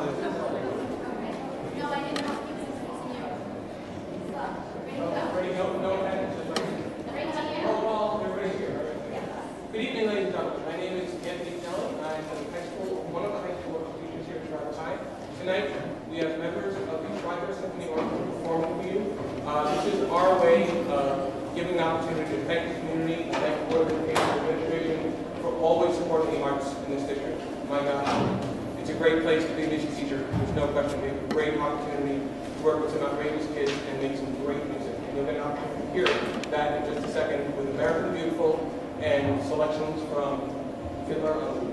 Good evening, ladies and gentlemen. My name is Anthony Kelly. I'm one of the high school teachers here at Traverse High. Tonight, we have members of the Tri Symphony Orchestra performing for you. This is our way of giving an opportunity to thank the community, thank the Board of Education administration for always supporting the arts in this district. My God, it's a great place to be a music teacher. There's no question. We have a great opportunity to work with some outrageous kids and make some great music. And you'll get an opportunity to hear that in just a second with American the Beautiful and selections from Fiddler on.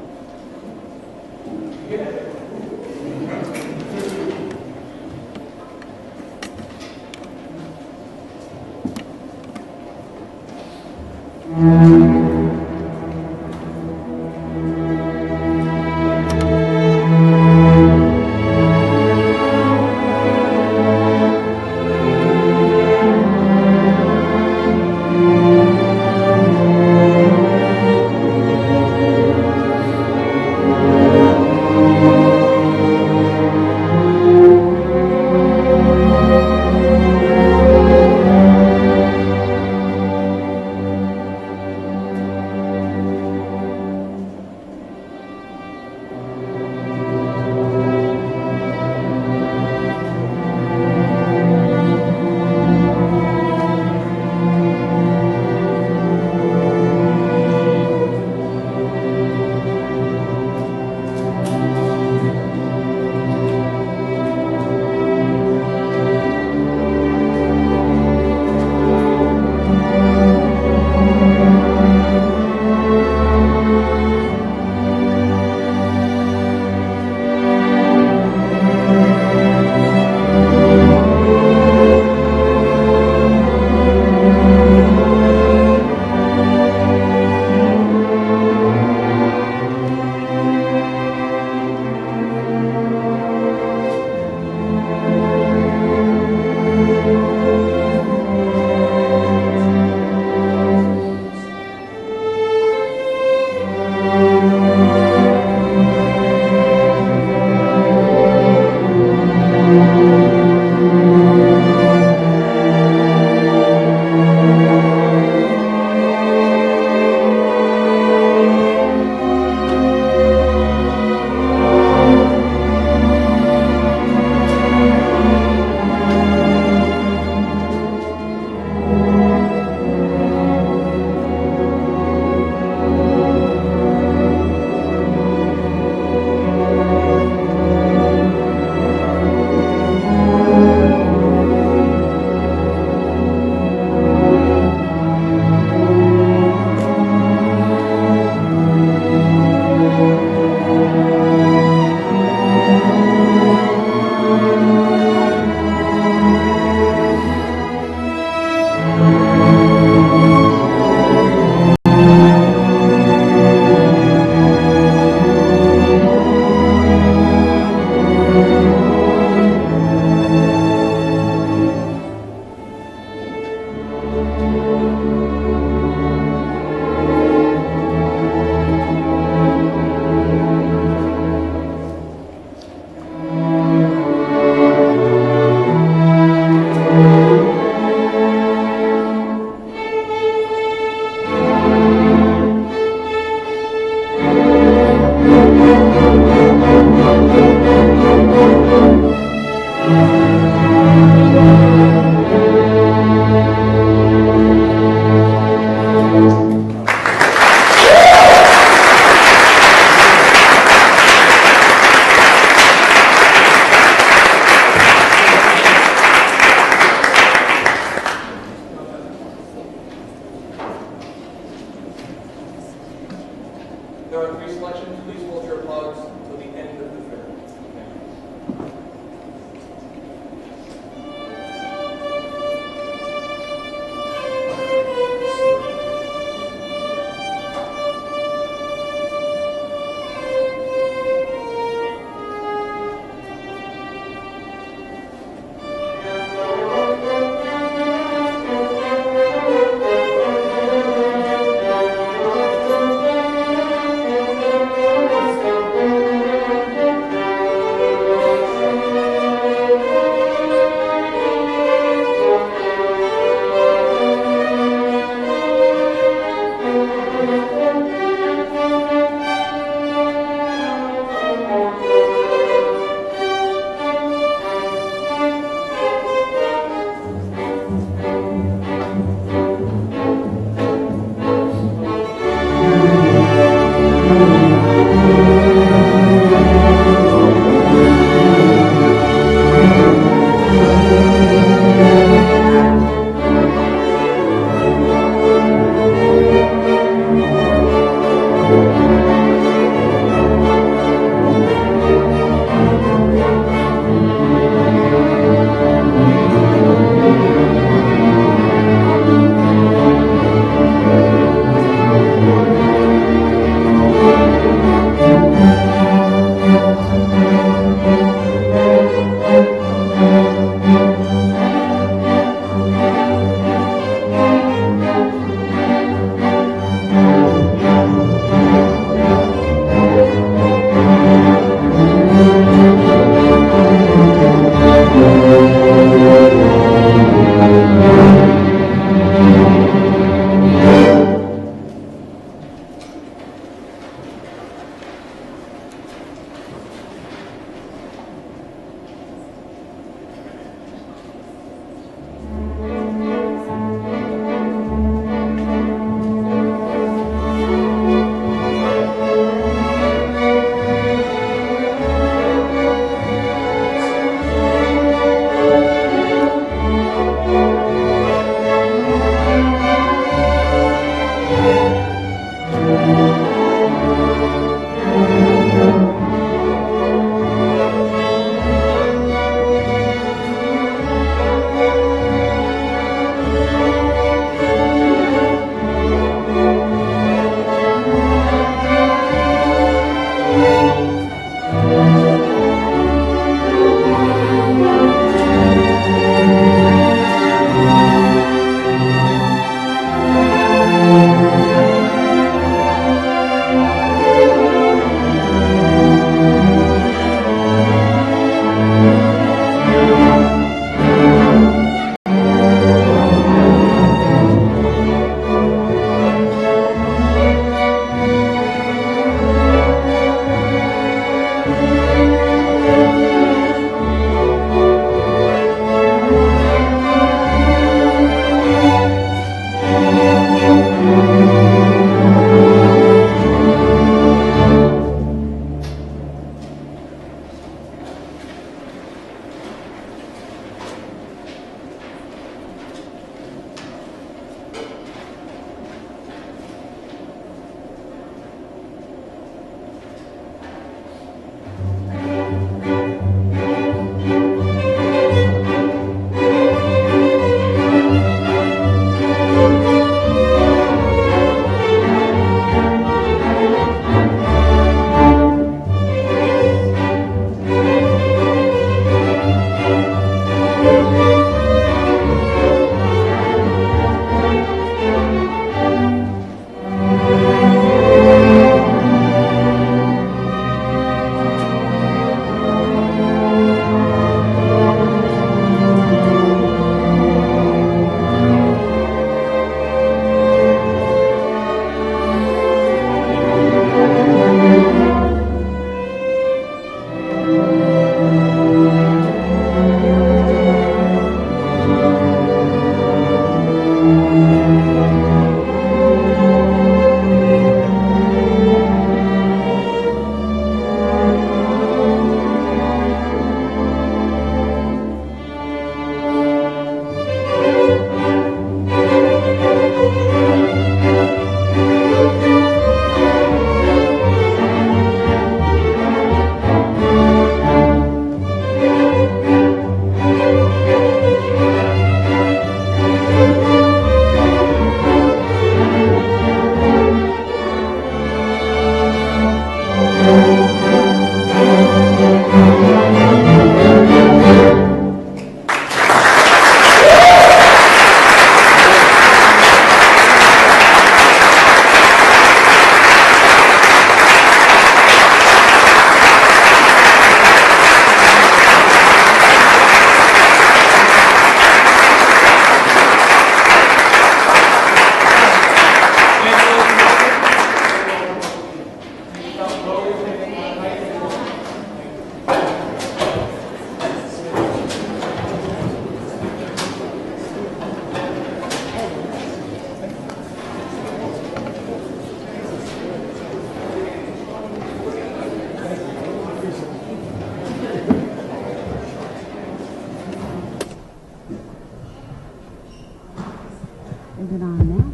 Is it on now?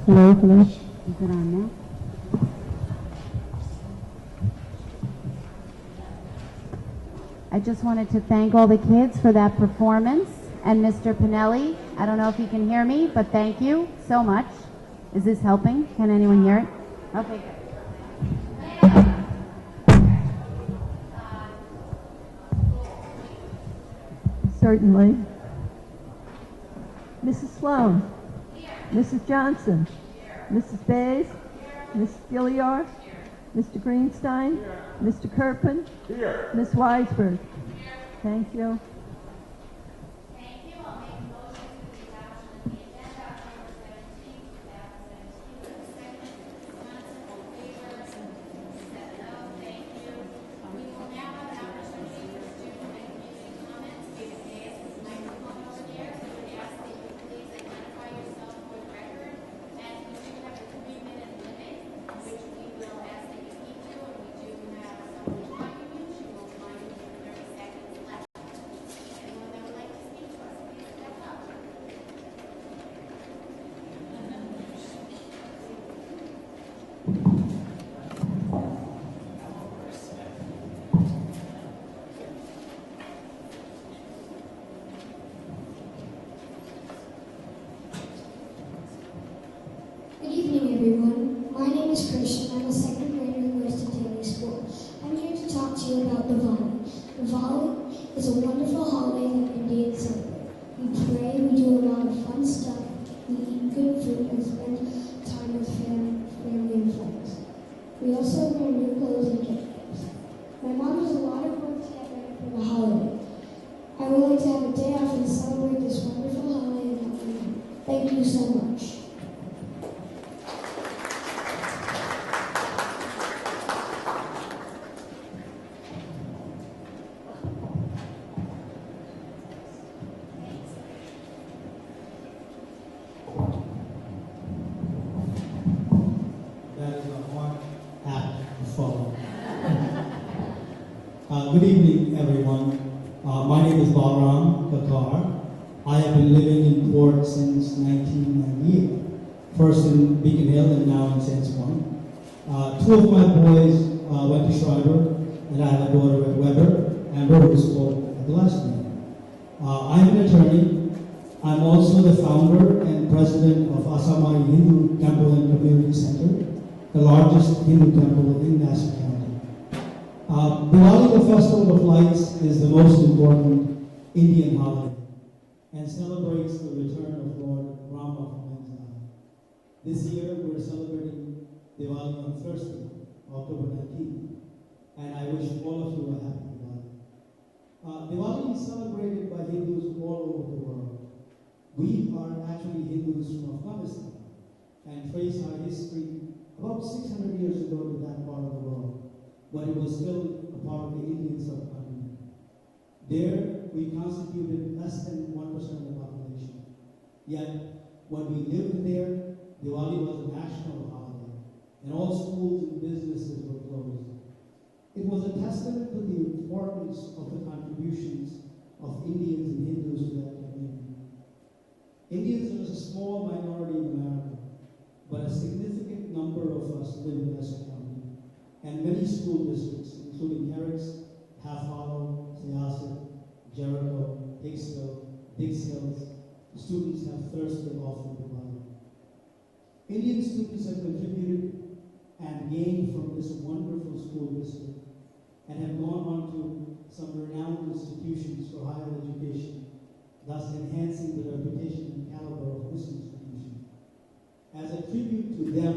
Hello. Is it on now? I just wanted to thank all the kids for that performance, and Mr. Pinelli. I don't know if you can hear me, but thank you so much. Is this helping? Can anyone hear it? Okay, good. Certainly. Mrs. Sloan. Mrs. Johnson. Mrs. Bays. Mrs. Gilliard. Mr. Greenstein. Mr. Kirpin. Ms. Weisberg. Thank you. Thank you. I'll make a motion for the adoption of the agenda October 17th, 2017. With a second, Johnson, all in favor? 7-0. Thank you. We will now have an opportunity for student and community comments. David Hayes with the microphone over there. We would ask that you please identify yourself for the record. And we do have a 3-minute limit, which we will ask that you keep to. And we do have someone reminding you. She will remind you with 30 seconds left. Anyone that would like to speak to us, please step up. Good evening, everyone. My name is Christian. I'm a second grader who goes to daily school. I'm here to talk to you about Diwali. Diwali is a wonderful holiday that Indians celebrate. We pray, we do a lot of fun stuff, we eat good food, and spend time with family and friends. We also wear new clothes and get gifts. My mom does a lot of work to get ready for the holiday. I would like to have a day off and celebrate this wonderful holiday and help my mom. Thank you so much. Good evening, everyone. My name is Balram Kakar. I have been living in Port since 1998, first in Beacon Hill and now in Saints Point. Two of my boys went to Schreiber, and I have a daughter at Weber, and Weber spoke at the last meeting. I'm an attorney. I'm also the founder and president of Asamai Hindu Temple and Community Center, the largest Hindu temple in Nassau County. Diwali, the Festival of Lights, is the most important Indian holiday and celebrates the return of Lord Rama from exile. This year, we're celebrating Diwali on Thursday, October 19th, and I wish all of you a happy Diwali. Diwali is celebrated by Hindus all over the world. We are actually Hindus from Afghanistan and trace our history about 600 years ago to that part of the world, when it was still a part of the Indian subcontinent. There, we constituted less than 1% of the population. Yet, when we lived there, Diwali was a national holiday, and all schools and businesses were closed. It was a testament to the importance of the contributions of Indians and Hindus to that community. Indians are a small minority in America, but a significant number of us live in Nassau County, and many school districts, including Herricks, Half Hollow, Syosset, Jericho, Hicksville, Dix Hills, students have Thursday off for Diwali. Indian students have contributed and gained from this wonderful school district and have gone on to some renowned institutions for higher education, thus enhancing the reputation and caliber of this institution. As a tribute to them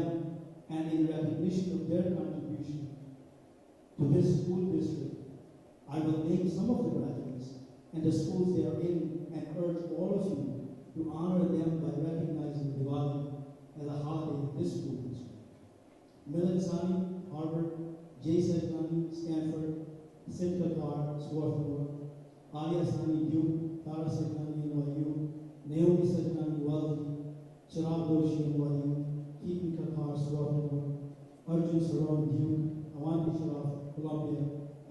and in recognition of their contribution to this school district, I will name some of the graduates and the schools they are in and urge all of you to honor them by recognizing Diwali as a holiday in this school district. Milan Sani, Harvard, Jay Sajnani, Stanford, Sid Katar, Swarthmore, Alia Sani, Duke, Tara Sajnani, NYU, Naomi Sajnani, Wellesley, Chirag Doshi, NYU, Keaton Katar, Swarthmore, Arjun Saron, Duke, Awanti Sharaf, Columbia,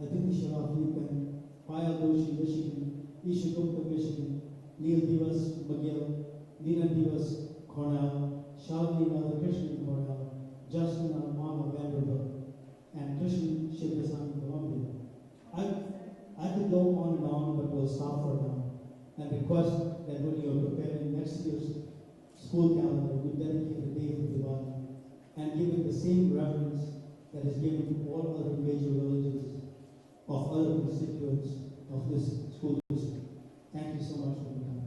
Aditi Sharaf, UPenn, Payal Doshi, Michigan, Isha Gupta, Michigan, Neil Divas, McGill, Nina Divas, Cornell, Shalini Radhakrishnan, Cornell, Justin Armama, Vanderbilt, and Krishnan Shivasani, Columbia. I could go on, but will stop for now and request that when you are preparing next year's school calendar, you dedicate a day for Diwali and give it the same reverence that is given to all other major religions of other constituents of this school district. Thank you so much for your time.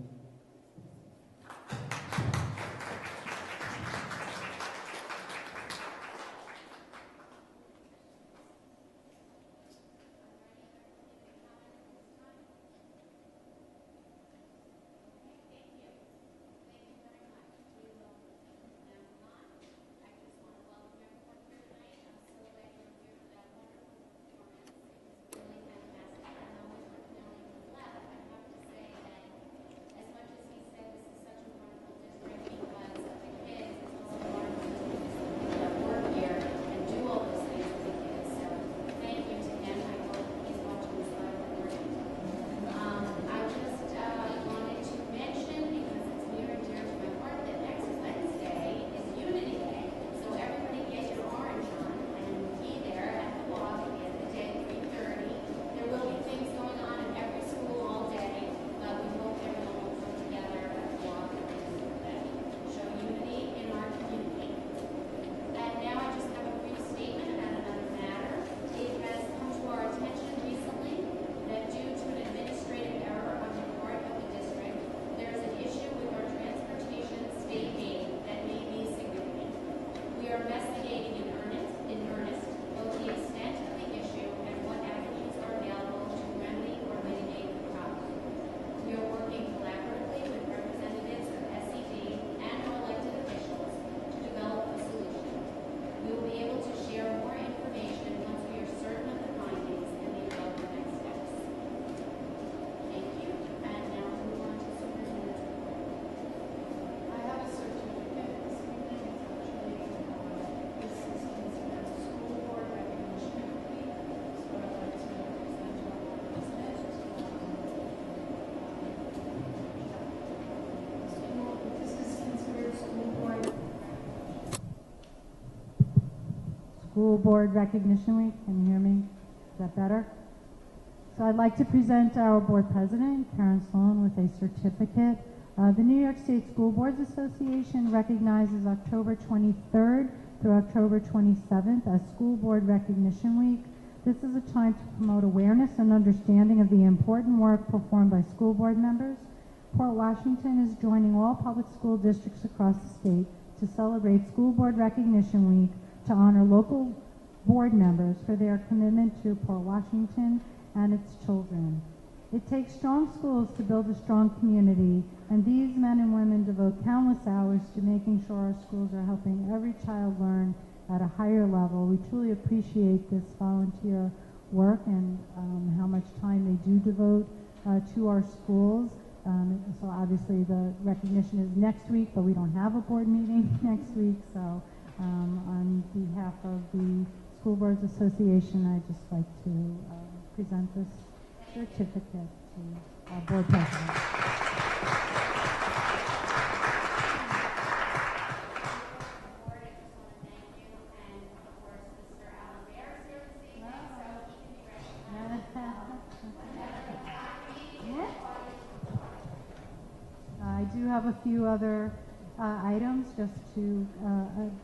School Board Recognition Week. Can you hear me? Is that better? So I'd like to present our board president, Karen Sloan, with a certificate. The New York State School Boards Association recognizes October 23rd through October 27th as School Board Recognition Week. This is a time to promote awareness and understanding of the important work performed by school board members. Port Washington is joining all public school districts across the state to celebrate School Board Recognition Week to honor local board members for their commitment to Port Washington and its children. It takes strong schools to build a strong community, and these men and women devote countless hours to making sure our schools are helping every child learn at a higher level. We truly appreciate this volunteer work and how much time they do devote to our schools. So obviously the recognition is next week, but we don't have a board meeting next week. So on behalf of the School Boards Association, I'd just like to present this certificate to our board president. I do have a few other items just to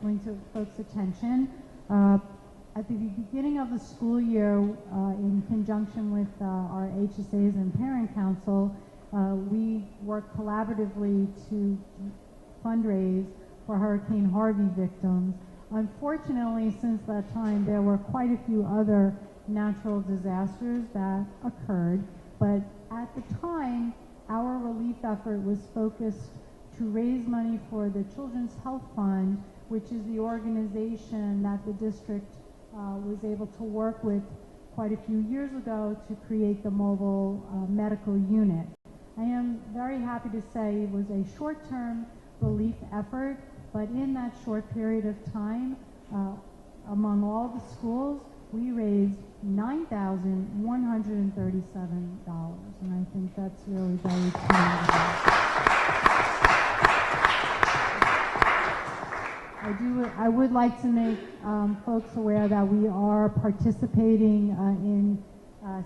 bring to folks' attention. At the beginning of the school year, in conjunction with our HSAs and Parent Council, we worked collaboratively to fundraise for Hurricane Harvey victims. Unfortunately, since that time, there were quite a few other natural disasters that occurred, but at the time, our relief effort was focused to raise money for the Children's Health Fund, which is the organization that the district was able to work with quite a few years ago to create the mobile medical unit. I am very happy to say it was a short-term relief effort, but in that short period of time, among all the schools, we raised $9,137, and I think that's really very commendable. I would like to make folks aware that we are participating in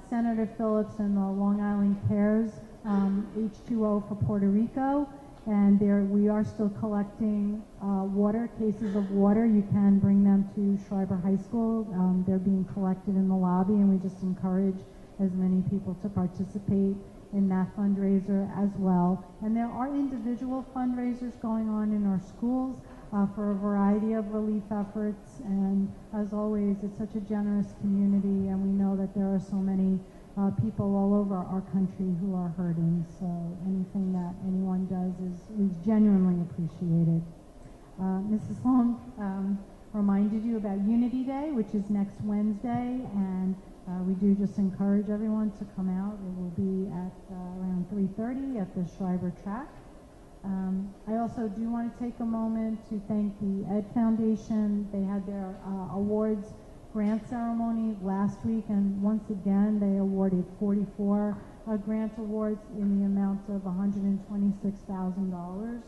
Senator Phillips and the Long Island Cares H2O for Puerto Rico, and we are still collecting cases of water. You can bring them to Schreiber High School. They're being collected in the lobby, and we just encourage as many people to participate in that fundraiser as well. And there are individual fundraisers going on in our schools for a variety of relief efforts, and as always, it's such a generous community, and we know that there are so many people all over our country who are hurting, so anything that anyone does is genuinely appreciated. Mrs. Long reminded you about Unity Day, which is next Wednesday, and we do just encourage everyone to come out. It will be at around 3:30 at the Schreiber track. I also do want to take a moment to thank the Ed Foundation. They had their awards grant ceremony last week, and once again they awarded 44 grant awards in the amount of $126,000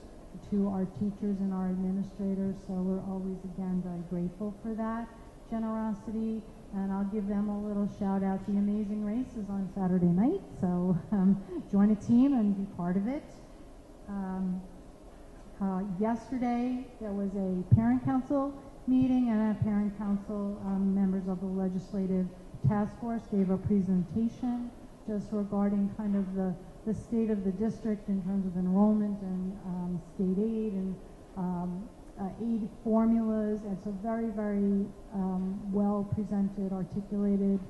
to our teachers and our administrators, so we're always again very grateful for that generosity. And I'll give them a little shout out. The Amazing Race is on Saturday night, so join a team and be part of it. Yesterday there was a parent council meeting, and our parent council members of the legislative task force gave a presentation just regarding kind of the state of the district in terms of enrollment and state aid and aid formulas. It's a very, very well presented, articulated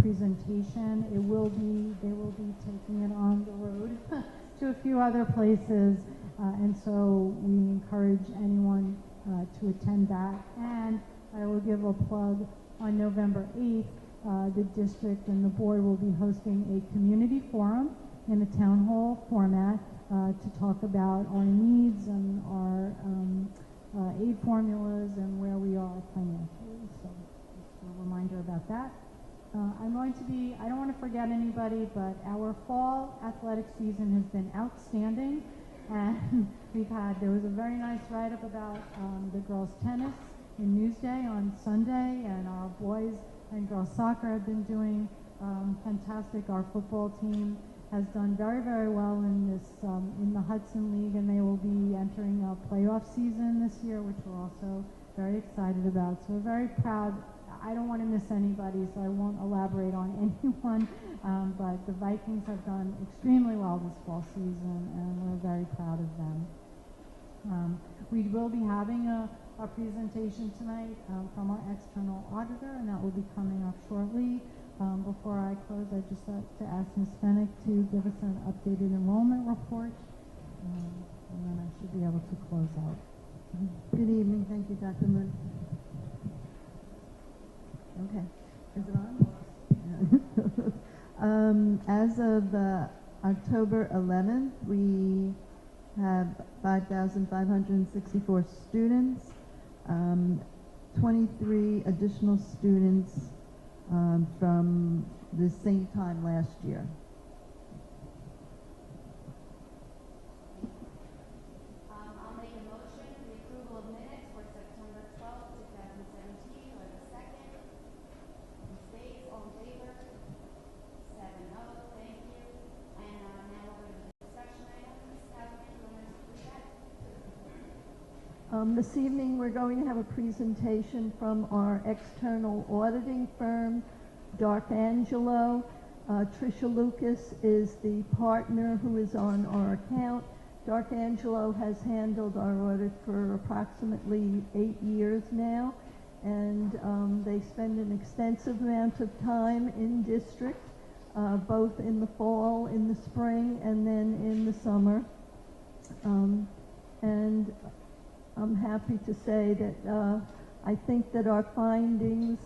presentation. They will be taking it on the road to a few other places, and so we encourage anyone to attend that. And I will give a plug on November 8th. The district and the board will be hosting a community forum in a town hall format to talk about our needs and our aid formulas and where we are financially. So just a reminder about that. I don't want to forget anybody, but our fall athletic season has been outstanding, and there was a very nice write-up about the girls' tennis in Newsday on Sunday, and our boys and girls soccer have been doing fantastic. Our football team has done very, very well in this in the Hudson League, and they will be entering a playoff season this year, which we're also very excited about. So we're very proud. I don't want to miss anybody, so I won't elaborate on anyone, but the Vikings have done extremely well this fall season, and we're very proud of them. We will be having a presentation tonight from our external auditor, and that will be coming up shortly. Before I close, I'd just like to ask Ms. Fennick to give us an updated enrollment report, and then I should be able to close out. Good evening. Thank you, Dr. Moon. Okay. Is it on? As of October 11th, we have 5,564 students, 23 additional students from the same time last year. I'll make a motion for the approval of minutes for September 12th, 2017. Or the second. Ms. Bates, all in favor? 7-0. Thank you. And now we're going to the discussion items. Catherine, you want to read that? This evening, we're going to have a presentation from our external auditing firm, D'Arcangelo. Tricia Lucas is the partner who is on our account. D'Arcangelo has handled our audit for approximately 8 years now, and they spend an extensive amount of time in district, both in the fall, in the spring, and then in the summer. And I'm happy to say that I think that our findings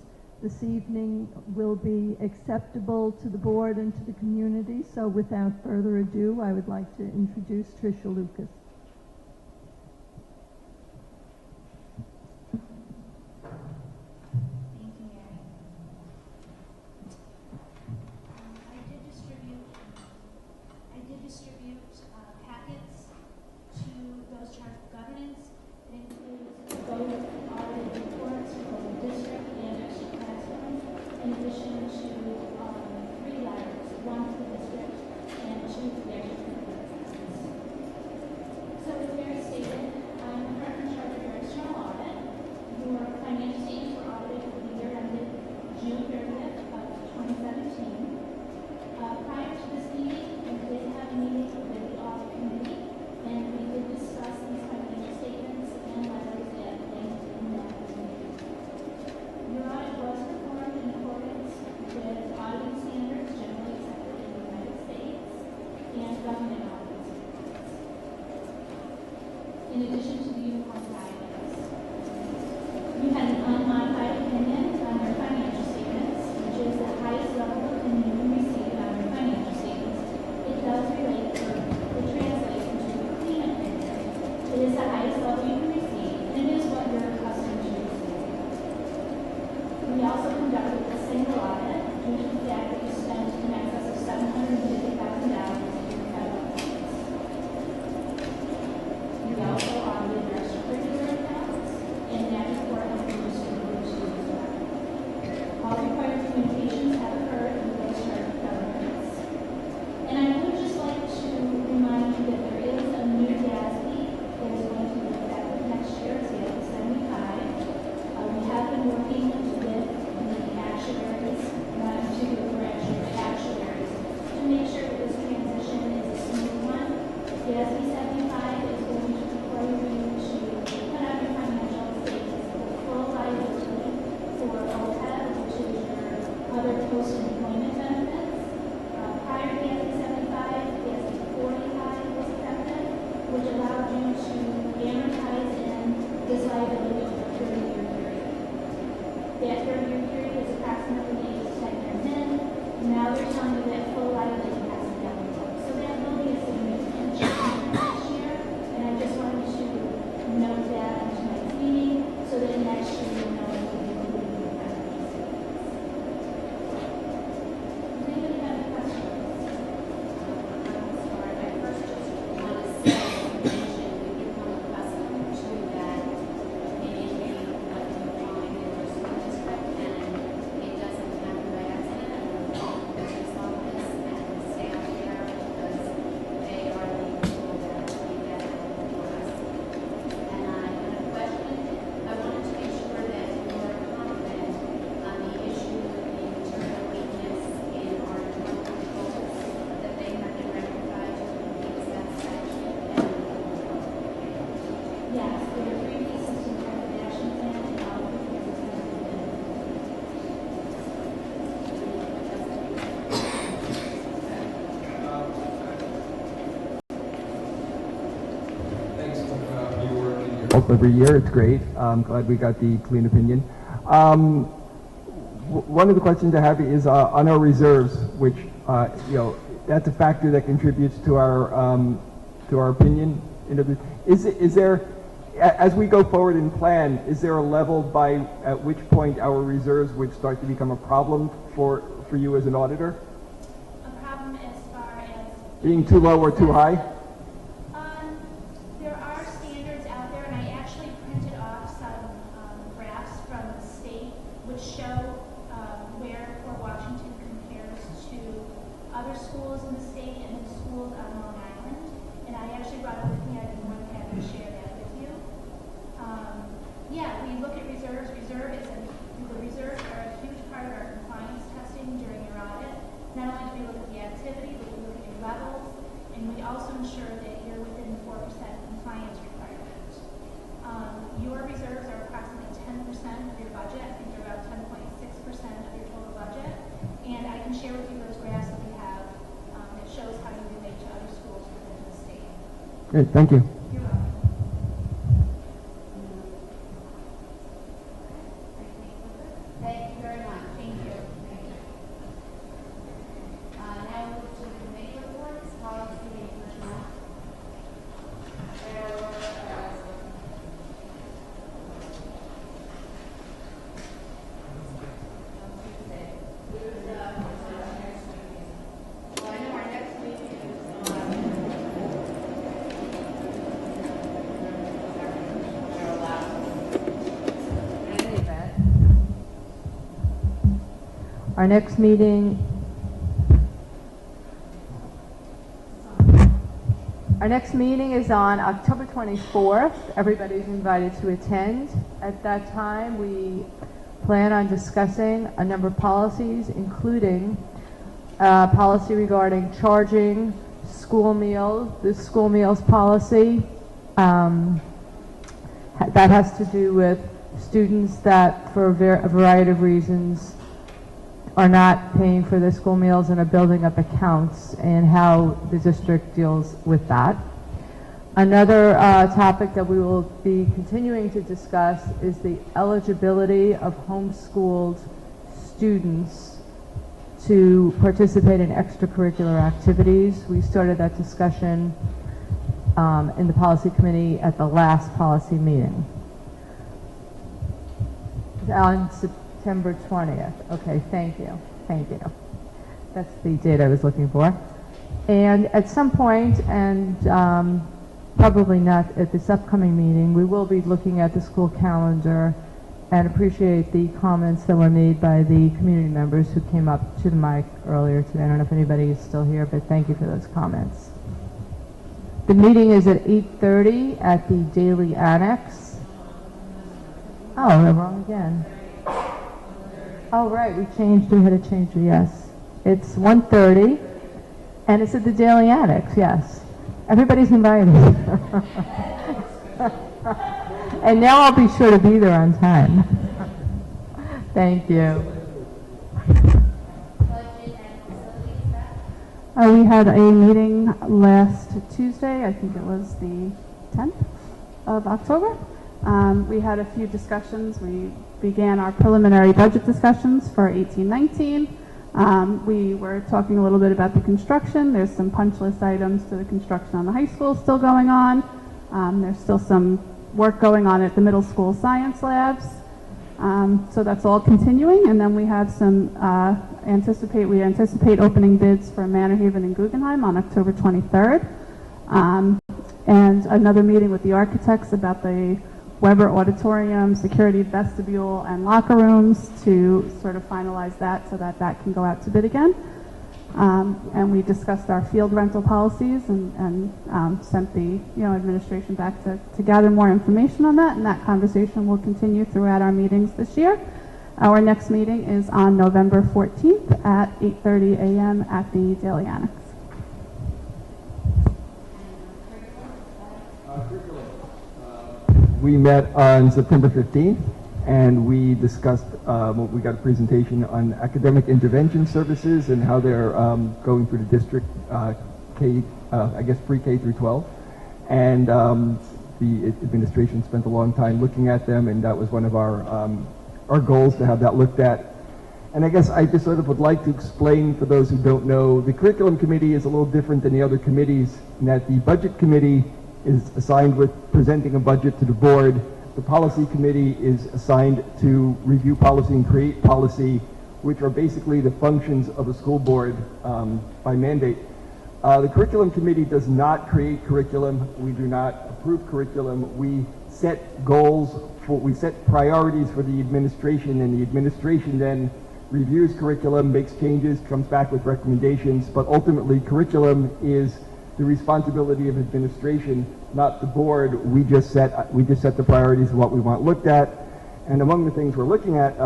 this evening will be acceptable to the board and to the community. So without further ado, I would like to introduce Tricia Lucas. Thank you, Mary. I did distribute packets to those charged with governance. It includes both audit reports for the district and extra classrooms, in addition to 3 letters, 1 to the district and 2 to the extra classrooms. So as Mary stated, I'm the partner in charge of your external audit. Your financial statements were audited for the year ended June 30th of 2017. Prior to this meeting, we did have a meeting with the audit committee, and we did discuss these financial statements and letters at length in that meeting. Your audit was performed in accordance with auditing standards generally accepted in the United States and government auditing standards. In addition to the uniform guidelines, you had an unmodified opinion on your financial statements, which is the highest level of opinion you received on your financial statements. It does relate to the translation to a clean opinion. It is the highest level you can receive, and it is what you're accustomed to receiving. We also conducted a single audit due to the fact that you spent in excess of $750,000 in your federal funds. We also audited our extracurricular accounts, and that report has been distributed to you as well. All required communications have occurred with those charged with governance. And I would just like to remind you that there is a new GASB that is going to be effective next year. It's GASB 75. We have been working with the actuaries, not in particular for actuaries, to make sure that this transition is a smooth one. GASB 75 is going to require you to put out your financial statements for full liability for OPEB, which is your other post-employment benefits. Prior to GASB 75, GASB 45 was effective, which allowed you to amortize in this liability over a 30-year period. That 30-year period is approximately 8 to 10 years in. Now they're telling you that full liability has to be amortized. So that will be a significant change next year, and I just wanted to note that in tonight's meeting so that next year you'll know what will be included in your financial statements. Does anybody have any questions? I first just want to say, you mentioned we've become accustomed to that opinion being every year. It's great. I'm glad we got the clean opinion. One of the questions I have is on our reserves, which that's a factor that contributes to our opinion. Is there, as we go forward and plan, is there a level at which point our reserves would start to become a problem for you as an auditor? A problem as far as Being too low or too high? there are standards out there, and I actually printed off some graphs from the state which show where Fort Washington compares to other schools in the state and the schools on Long Island. And I actually brought it with me. I'd be more than happy to share that with you. We look at reserves. The reserves are a huge part of our compliance testing during your audit. Not only do we look at the activity, but we look at your levels, and we also ensure that you're within the 4% compliance requirement. Your reserves are approximately 10% of your budget. I think they're about 10.6% of your total budget. And I can share with you those graphs that we have that shows how you relate to other schools within the state. Great, thank you. You're welcome. Thank you very much. Thank you. Now we'll move to the committee reports, policy and personnel. Our next meeting is on October 24th. Everybody's invited to attend. At that time, we plan on discussing a number of policies, including policy regarding charging school meals, the school meals policy. That has to do with students that, for a variety of reasons, are not paying for their school meals and are building up accounts, and how the district deals with that. Another topic that we will be continuing to discuss is the eligibility of homeschooled students to participate in extracurricular activities. We started that discussion in the policy committee at the last policy meeting on September 20th. Okay, thank you. Thank you. That's the date I was looking for. And at some point, and probably not at this upcoming meeting, we will be looking at the school calendar and appreciate the comments that were made by the community members who came up to the mic earlier today. I don't know if anybody is still here, but thank you for those comments. The meeting is at 8:30 at the Daily Annex. Oh, we're wrong again. Oh, right, we had to change it, yes. It's 1:30, and it's at the Daily Annex, yes. Everybody's invited. And now I'll be sure to be there on time. Thank you. We had a meeting last Tuesday, I think it was the 10th of October. We had a few discussions. We began our preliminary budget discussions for 18-19. We were talking a little bit about the construction. There's some punch list items to the construction on the high school still going on. There's still some work going on at the middle school science labs. So that's all continuing. And then we have some, we anticipate opening bids for Manor Haven and Guggenheim on October 23rd. And another meeting with the architects about the Weber Auditorium, security vestibule, and locker rooms to sort of finalize that so that that can go out to bid again. And we discussed our field rental policies and sent the administration back to gather more information on that, and that conversation will continue throughout our meetings this year. Our next meeting is on November 14th at 8:30 a.m. at the Daily Annex. We met on September 15th, and we discussed, we got a presentation on academic intervention services and how they're going through the district, I guess pre-K through 12. And the administration spent a long time looking at them, and that was one of our goals to have that looked at. And I guess I just sort of would like to explain for those who don't know, the curriculum committee is a little different than the other committees in that the budget committee is assigned with presenting a budget to the board. The policy committee is assigned to review policy and create policy, which are basically the functions of a school board by mandate. The curriculum committee does not create curriculum. We do not approve curriculum. We set goals, we set priorities for the administration, and the administration then reviews curriculum, makes changes, comes back with recommendations, but ultimately curriculum is the responsibility of administration, not the board. We just set the priorities of what we want looked at. And among the things we're looking at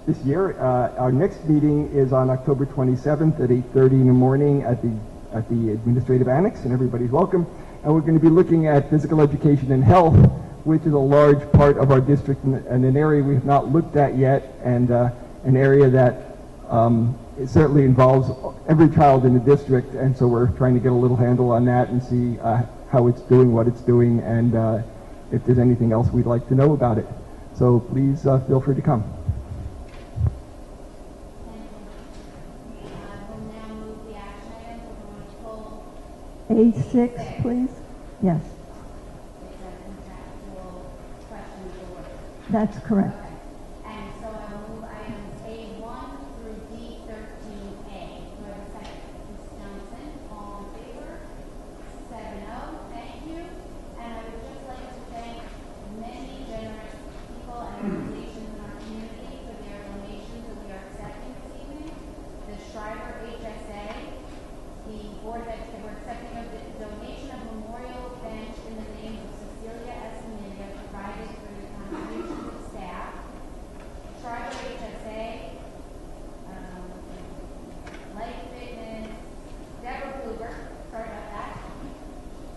this year, our next meeting is on October 27th at 8:30 in the morning at the administrative annex, and everybody's welcome. And we're going to be looking at physical education and health, which is a large part of our district and an area we have not looked at yet, and an area that it certainly involves every child in the district, and so we're trying to get a little handle on that and see how it's doing, what it's doing, and if there's anything else we'd like to know about it. So please feel free to come. We'll now move the action items. We're going to pull A6, please. Yes, it's a contractual questions order. that's correct. And so I will move items A1 through D13A. Do I have a second? Ms. Johnson, all in favor? 7-0, thank you. And I would just like to thank many generous people and organizations in our community for their donations that we are accepting this evening. The Schreiber HSA, the board that we're accepting of the donation of memorial bench in the name of Cecilia Escamilla provided through the contributions of staff. Schreiber HSA, Life Fitness, Deborah Kluber, sorry about that.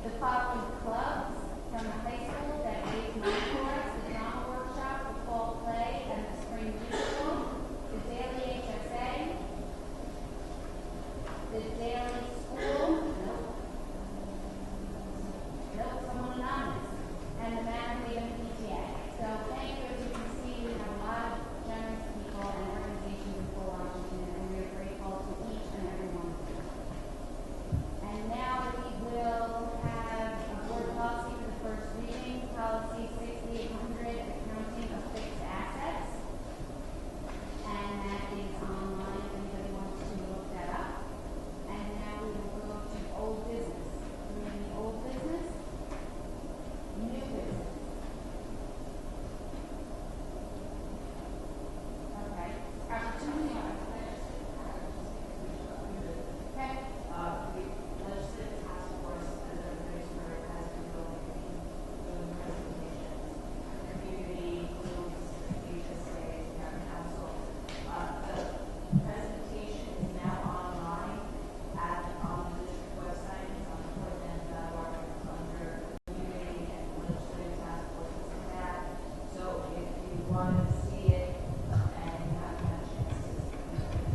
The following clubs from the high school that raised money for us: the drama workshop, the fall play, and the spring musical. The Daily HSA, the Daily School, someone anonymous, and the Manhattan PTA. So thank you. As you can see, we have a lot of generous people and organizations in Fort Washington, and we are grateful to each and every one of you. And now we will have a board policy for the first reading, policy 6800, accounting of fixed assets. And that is online if anybody wants to look that up. And now we will go to old business. Do we have any old business? New business. Okay. Opportunity. Okay. The legislative task force, as everybody's heard, has been doing presentations, community groups, HSAs, town council. The presentation is now online at the district website. It's on portland.org. It's under community and legislative task force. It's in that. So if you want to see it and you haven't had a chance to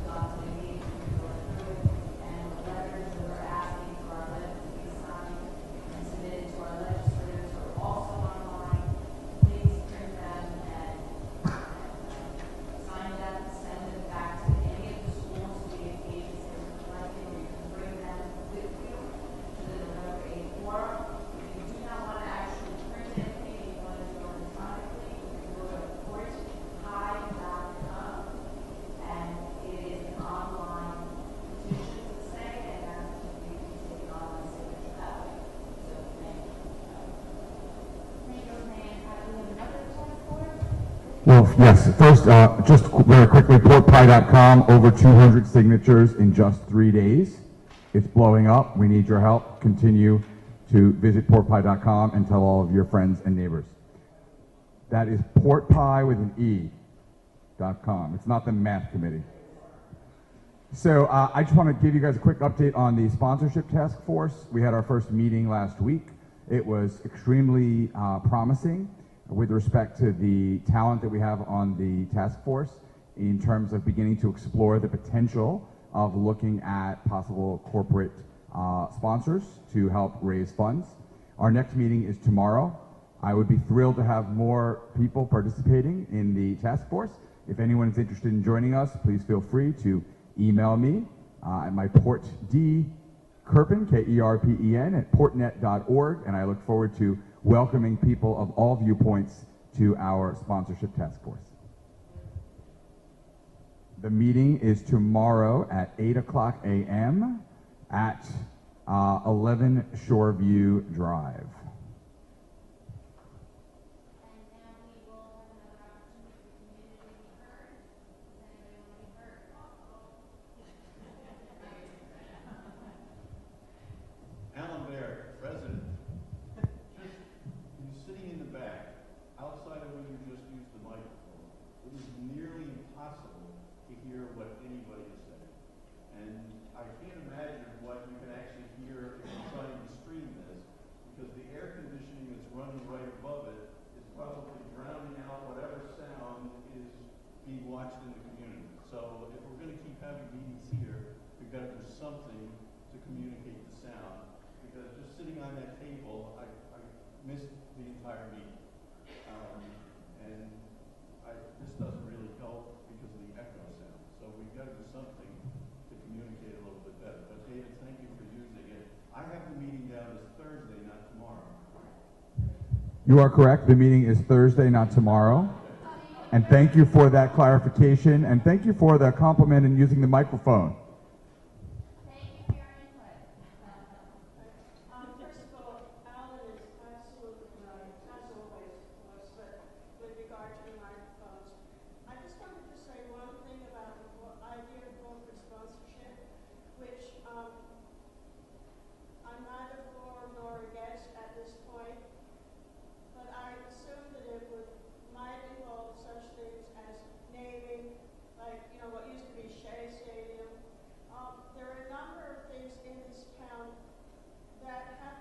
go to the meeting, you can go through it. And the letters that we're asking for our letters to be signed and submitted to our legislators are also online. Please print them and sign them, send them back to any of the schools we engage in collecting. You can bring them with you to the November 8th forum. If you do not want to actually print anything, you want to do it electronically, you can go to porthigh.com, and it is an online petition to say, and that's what you can take on the signature that way. So thank you. Thank you, Roseanne. We have another task force. Well, yes, first, just very quickly, portpie.com, over 200 signatures in just 3 days. It's blowing up. We need your help. Continue to visit portpie.com and tell all of your friends and neighbors. That is portpie with an E.com. It's not the math committee. So I just want to give you guys a quick update on the sponsorship task force. We had our first meeting last week. It was extremely promising with respect to the talent that we have on the task force in terms of beginning to explore the potential of looking at possible corporate sponsors to help raise funds. Our next meeting is tomorrow I would be thrilled to have more people participating in the task force. If anyone is interested in joining us, please feel free to email me at my port D Kerpen, Kerpen, at portnet.org, and I look forward to welcoming people of all viewpoints to our sponsorship task force. The meeting is tomorrow at 8 o'clock a.m. at 11 Shoreview Drive. And now we will have another opportunity for community to be heard. Does anybody want to be heard? Alan Baird, President. Just, you're sitting in the back, outside of when you just used the microphone. It is nearly impossible to hear what anybody is saying. And I can't imagine what you can actually hear if you're trying to stream this, because the air conditioning that's running right above it is probably drowning out whatever sound is being watched in the community. So if we're going to keep having meetings here, we've got to do something to communicate the sound. Because just sitting on that table, I missed the entire meeting. This doesn't really help because of the echo sound. So we've got to do something to communicate a little bit better. But David, thank you for using it. I have the meeting down as Thursday, not tomorrow. You are correct. The meeting is Thursday, not tomorrow. And thank you for that clarification, and thank you for the compliment in using the microphone. Thank you for your input. First of all, Alan is absolutely right, as always, of course, but with regard to the microphones. I just wanted to say one thing about the idea of corporate sponsorship, which I'm neither for nor against at this point, but I assume that it might involve such things as naming, like, what used to be Shea Stadium. There are a number of things in this town that have